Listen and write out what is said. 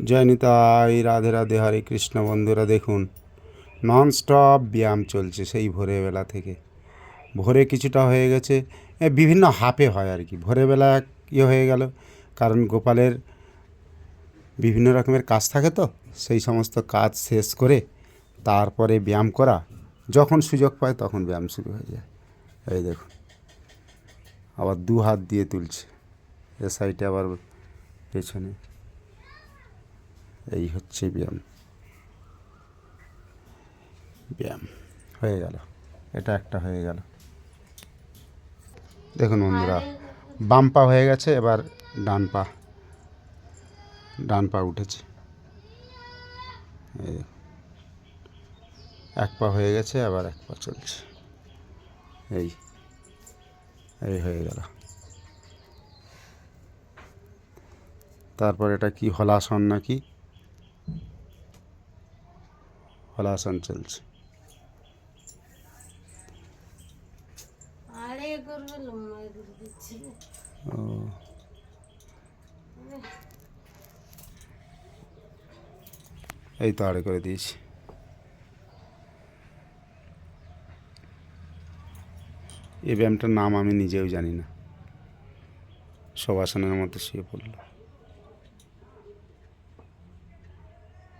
জয় নিতাই, রাধে রাধে, হরে কৃষ্ণ। বন্ধুরা দেখুন, ননস্টপ ব্যায়াম চলছে সেই ভোরবেলা থেকে। ভোরে কিছুটা হয়ে গেছে, বিভিন্ন হাফে হয় আর কি। ভোরবেলা হয়ে গেল, কারণ গোপালের বিভিন্ন রকমের কাজ থাকে, তো সেই সমস্ত কাজ শেষ করে তারপরে ব্যায়াম করা, যখন সুযোগ পায় তখন ব্যায়াম শুরু হয়ে যায়। এই দেখুন, আবার দু হাত দিয়ে তুলছে, এ সাইডে আবার পেছনে। এই হচ্ছে ব্যায়াম। ব্যায়াম হয়ে গেল, এটা একটা হয়ে গেল। দেখুন বন্ধুরা, বাম পা হয়ে গেছে, এবার ডান পা উঠেছে। এক পা হয়ে গেছে, আবার এক পা চলছে। এই এই হয়ে গেল। তারপর এটা কি, হলাসন নাকি? হলাসন চলছে। ও, এই তো আড়ে করে দিয়েছি। এই ব্যায়ামটার নাম আমি নিজেও জানি না। শবাসনের মতো শুয়ে পড়লো।